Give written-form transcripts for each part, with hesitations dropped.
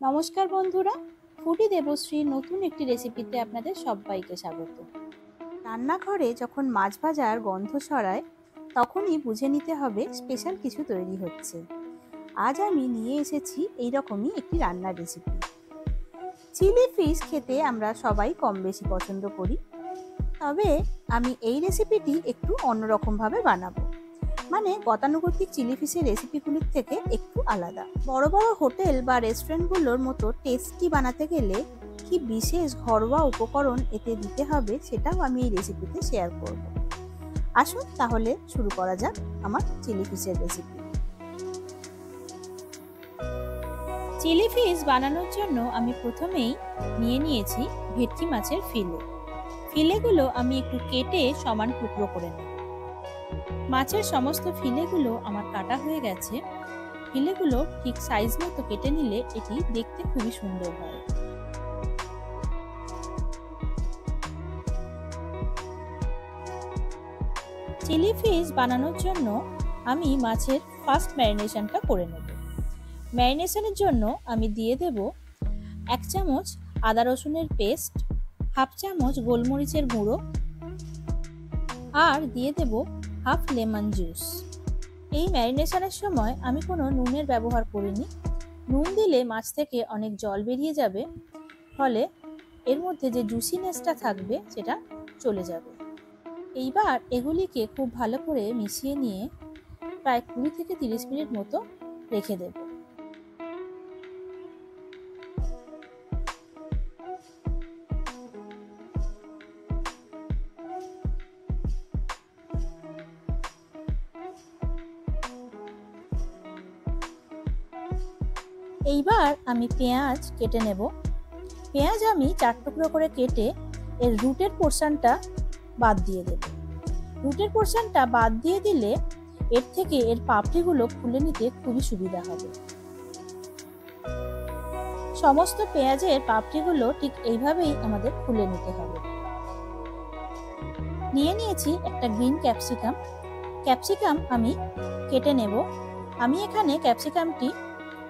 নমস্কার বন্ধুরা, ফুডি দেবশ্রীর নতুন একটি রেসিপিতে আপনাদের সবাইকে স্বাগত। রান্নাঘরে যখন মাছ ভাজার গন্ধ ছড়ায় তখনই বুঝে নিতে হবে স্পেশাল কিছু তৈরি হচ্ছে। আজ আমি নিয়ে এসেছি এইরকমই একটি রান্নার রেসিপি। চিলি ফিশ খেতে আমরা সবাই কম বেশি পছন্দ করি, তবে আমি এই রেসিপিটি একটু অন্যরকমভাবে বানাবো। মানে গতানুগতিক চিলি ফিশের রেসিপিগুলির থেকে একটু আলাদা। বড় বড় হোটেল বা রেস্টুরেন্টগুলোর মতো টেস্টি বানাতে গেলে কি বিশেষ ঘরোয়া উপকরণ এতে দিতে হবে সেটাও আমি এই রেসিপিতে শেয়ার করব। আসুন তাহলে শুরু করা যাক আমার চিলি ফিশের রেসিপি। চিলি ফিশ বানানোর জন্য আমি প্রথমেই নিয়ে নিয়েছি ভেটকি মাছের ফিলেগুলো আমি একটু কেটে সমান টুকরো করে নেব। মাছের সমস্ত ফিলেগুলো আমার কাটা হয়ে গেছে। ফিলেগুলো ঠিক সাইজ মতো কেটে নিলে এটি দেখতে খুবই সুন্দর হয়। চিলি ফিশ বানানোর জন্য আমি মাছের ফার্স্ট ম্যারিনেশনটা করে নেব। ম্যারিনেশনের জন্য আমি দিয়ে দেব 1 চামচ আদা রসুনের পেস্ট, হাফ চামচ গোলমরিচের গুঁড়ো, আর দিয়ে দেব হাফ লেমন জুস। এই ম্যারিনেশনের সময় আমি কোনো নুনের ব্যবহার করিনি। নুন দিলে মাছ থেকে অনেক জল বেরিয়ে যাবে, ফলে এর মধ্যে যে জুসিনেসটা থাকবে সেটা চলে যাবে। এইবার এগুলিকে খুব ভালো করে মিশিয়ে নিয়ে প্রায় 20 থেকে 30 মিনিট মতো রেখে দেব। এইবার আমি পেঁয়াজ কেটে নেব। পেঁয়াজ আমি 4 টুকরো করে কেটে এর রুটের পোর্শনটা বাদ দিয়ে দেব। রুটের পোর্শনটা বাদ দিয়ে দিলে এর থেকে এর পাপড়িগুলো খুলে নিতে খুবই সুবিধা হবে। সমস্ত পেঁয়াজের পাপড়িগুলো ঠিক এইভাবেই আমাদের খুলে নিতে হবে। নিয়ে নিয়েছি একটা গ্রিন ক্যাপসিকাম আমি কেটে নেব। আমি এখানে ক্যাপসিকামটি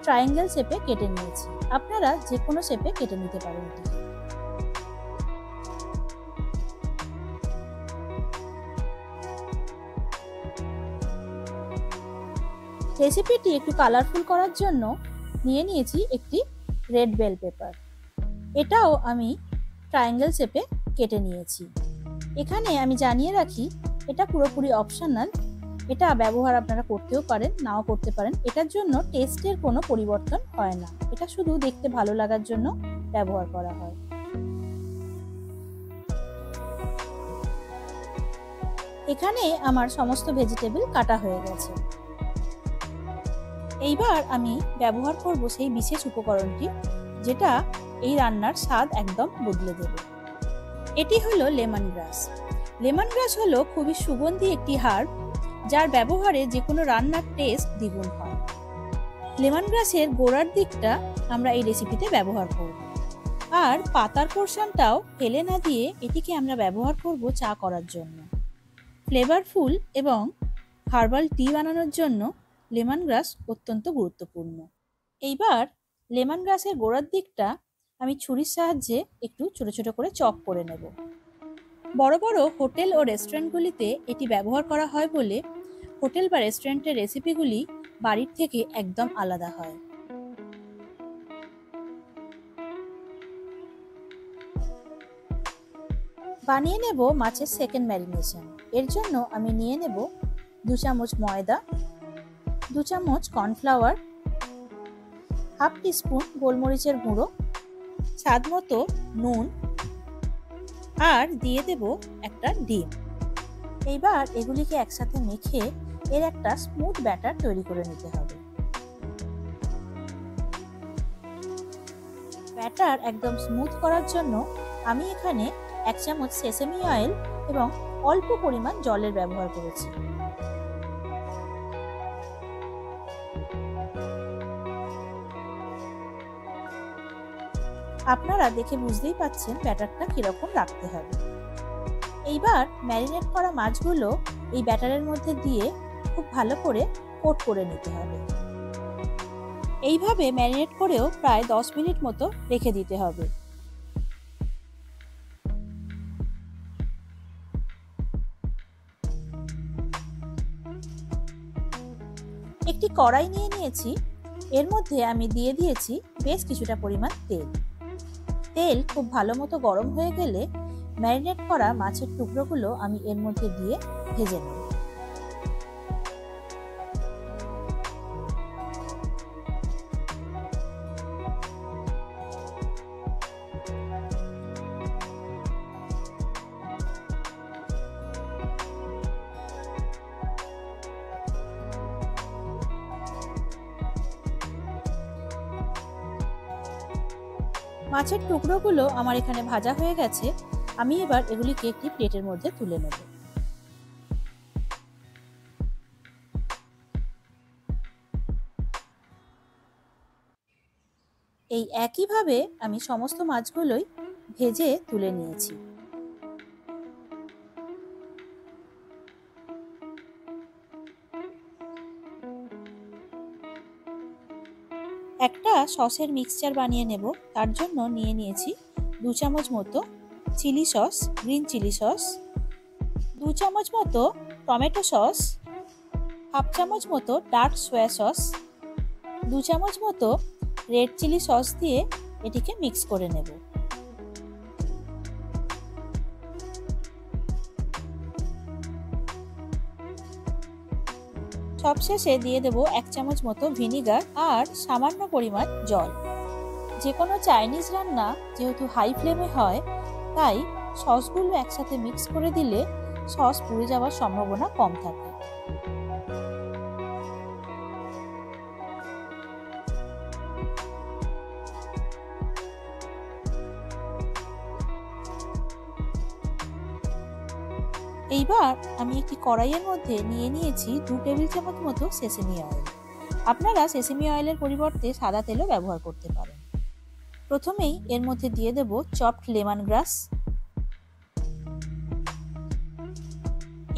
ট্রায়াঙ্গেল শেপে কেটে নিয়েছি, আপনারা যে কোনো শেপে কেটে নিতে পারেন। রেসিপিটি একটু কালারফুল করার জন্য নিয়ে নিয়েছি একটি রেড বেল পেপার। এটাও আমি ট্রায়াঙ্গেল শেপে কেটে নিয়েছি। এখানে আমি জানিয়ে রাখি, এটা পুরোপুরি অপশনাল। এটা ব্যবহার আপনারা করতেও পারেন, নাও করতে পারেন। এটার জন্য টেস্টের কোনো পরিবর্তন হয় না, এটা শুধু দেখতে ভালো লাগার জন্য ব্যবহার করা হয়। এখানে আমার সমস্ত ভেজিটেবল কাটা হয়ে গেছে। এইবার আমি ব্যবহার করব সেই বিশেষ উপকরণটি, যেটা এই রান্নার স্বাদ একদম বদলে দেবে। এটি হলো লেমন গ্রাস হলো খুবই সুগন্ধি একটি হার্ব, যার ব্যবহারে যে কোনো রান্নার টেস্ট দ্বিগুণ হয়। লেমন গ্রাসের গোড়ার দিকটা আমরা এই রেসিপিতে ব্যবহার করব, আর পাতার পোর্শনটাও ফেলে না দিয়ে এটিকে আমরা ব্যবহার করব চা করার জন্য। ফ্লেভারফুল এবং হার্বাল টি বানানোর জন্য লেমন গ্রাস অত্যন্ত গুরুত্বপূর্ণ। এইবার লেমন গ্রাসের গোড়ার দিকটা আমি ছুরির সাহায্যে একটু ছোট ছোট করে চপ করে নেব। বড় বড় হোটেল ও রেস্টুরেন্টগুলিতে এটি ব্যবহার করা হয় বলে হোটেল বা রেস্টুরেন্টের রেসিপিগুলি বাড়ির থেকে একদম আলাদা হয়। বানিয়ে নেব মাছের সেকেন্ড ম্যারিনেশন। এর জন্য আমি নিয়ে নেব 2 চামচ ময়দা, 2 চামচ কর্নফ্লাওয়ার, হাফ টিস্পুন গোলমরিচের গুঁড়ো, স্বাদ মতো নুন, আর দিয়ে দেব একটা ডিম। এইবার এগুলিকে একসাথে মেখে এর একটা স্মুথ ব্যাটার তৈরি করে নিতে হবে। ব্যাটার একদম স্মুথ করার জন্য আমি এখানে 1 চামচ সেসেমি অয়েল এবং অল্প পরিমাণ জলের ব্যবহার করেছি। আপনারা দেখে বুঝতেই পাচ্ছেন ব্যাটারটা কিরকম রাখতে হবে। এইবার ম্যারিনেট করা মাছগুলো এই ব্যাটারের মধ্যে দিয়ে খুব ভালো করে কোট করে নিতে হবে। এইভাবে ম্যারিনেট করেও প্রায় 10 মিনিট মতো রেখে দিতে হবে। একটি কড়াই নিয়ে নিয়েছি, এর মধ্যে আমি দিয়ে দিয়েছি বেশ কিছুটা পরিমাণ তেল। তেল খুব ভালো মতো গরম হয়ে গেলে ম্যারিনেট করা মাছের টুকরোগুলো আমি এর মধ্যে দিয়ে ভেজে নেব। মাছের টুকরোগুলো আমার এখানে ভাজা হয়ে গেছে, আমি এবার এগুলিকে একটি প্লেটের মধ্যে তুলে নেব। এই একইভাবে আমি সমস্ত মাছগুলোই ভেজে তুলে নিয়েছি। একটা সসের মিক্সচার বানিয়ে নেব, তার জন্য নিয়ে নিয়েছি 2 চামচ মতো chilli sauce, green chilli sauce, 2 চামচ মতো টমেটো সস, হাফ চামচ মতো ডার্ক সয়া সস, 2 চামচ মতো রেড চিলি সস দিয়ে এটিকে মিক্স করে নেব। সবশেষে দিয়ে দেব 1 চামচ মতো ভিনিগার আর সামান্য পরিমাণ জল। যে কোনো চাইনিজ রান্না যেহেতু হাই ফ্লেমে হয়, তাই সসগুলো একসাথে মিক্স করে দিলে সস পুড়ে যাওয়ার সম্ভাবনা কম থাকে। এইবার আমি একটি কড়াইয়ের মধ্যে নিয়ে নিয়েছি 2 টেবিল চামচ মতো সেসেমি অয়েল। আপনারা সেসেমি অয়েলের পরিবর্তে সাদা তেলও ব্যবহার করতে পারেন। প্রথমেই এর মধ্যে দিয়ে দেব চপড লেমন গ্রাস।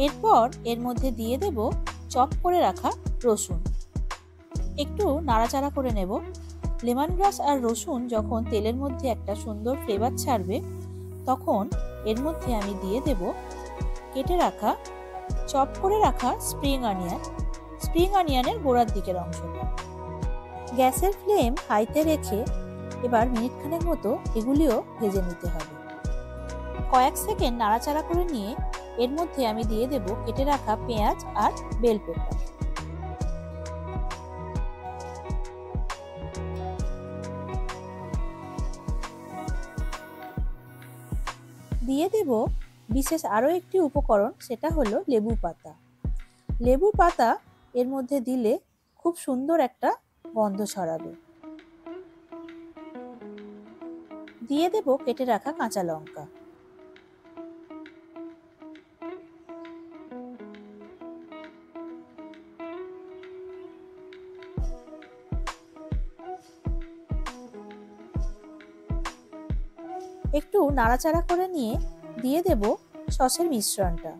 এরপর এর মধ্যে দিয়ে দেব চপ করে রাখা রসুন। একটু নাড়াচাড়া করে নেব। লেমন গ্রাস আর রসুন যখন তেলের মধ্যে একটা সুন্দর ফ্লেভার ছাড়বে, তখন এর মধ্যে আমি দিয়ে দেব কেটে রাখা চপ করে রাখা স্প্রিং অনিয়নের গোড়ার দিকের অংশটা। গ্যাসের ফ্লেম হাইতে রেখে এবার মিনিটখানেক মতো এগুলিও ভেজে নিতে হবে। কয়েক সেকেন্ড নাড়াচাড়া করে নিয়ে এর মধ্যে আমি দিয়ে দেব কেটে রাখা পেঁয়াজ আর বেল পেপার। দিয়ে দেব বিশেষ আরও একটি উপকরণ, সেটা হলো লেবু পাতা। লেবু পাতা এর মধ্যে দিলে খুব সুন্দর একটা গন্ধ ছড়াবে। দিয়ে দেব কেটে রাখা কাঁচা লঙ্কা। একটু নাড়াচাড়া করে নিয়ে দিয়ে দেব সসের মিশ্রণটা।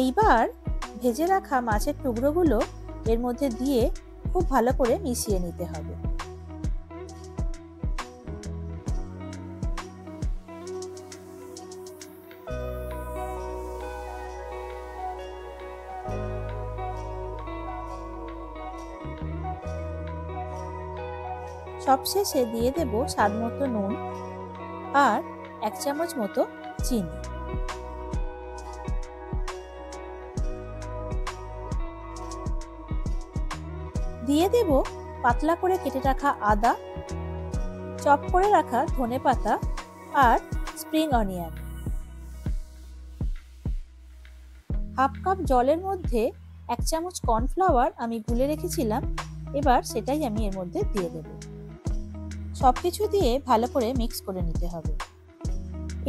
এইবার ভেজে রাখা মাছের টুকরোগুলো এর মধ্যে দিয়ে খুব ভালো করে মিশিয়ে নিতে হবে। সবশেষে দিয়ে দেব স্বাদ মতো নুন আর 1 চামচ মতো চিনি। দিয়ে দেব পাতলা করে কেটে রাখা আদা, চপ করে রাখা ধনেপাতা আর স্প্রিং অনিয়ন। হাফ কাপ জলের মধ্যে 1 চামচ কর্নফ্লাওয়ার আমি গুলে রেখেছিলাম, এবার সেটাই আমি এর মধ্যে দিয়ে দেব। সবকিছু দিয়ে ভালো করে মিক্স করে নিতে হবে।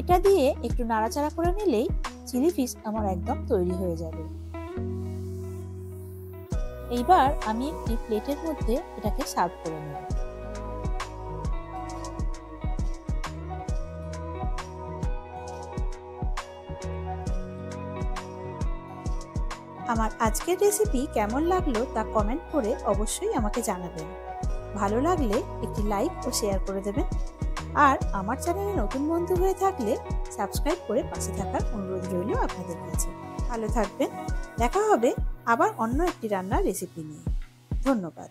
এটা দিয়ে একটু নাড়াচাড়া করে নিলেই চিলি ফিশ আমার একদম তৈরি হয়ে যাবে। এইবার আমি একটি প্লেটের মধ্যে এটাকে সার্ভ করে নেব। আমার আজকের রেসিপি কেমন লাগলো তা কমেন্ট করে অবশ্যই আমাকে জানাবেন। ভালো লাগলে একটি লাইক ও শেয়ার করে দেবেন। আর আমার চ্যানেলে নতুন বন্ধু হয়ে থাকলে সাবস্ক্রাইব করে পাশে থাকার অনুরোধ রইল আপনাদের কাছে। ভালো থাকবেন। দেখা হবে আবার অন্য একটি রান্নার রেসিপি নিয়ে। ধন্যবাদ।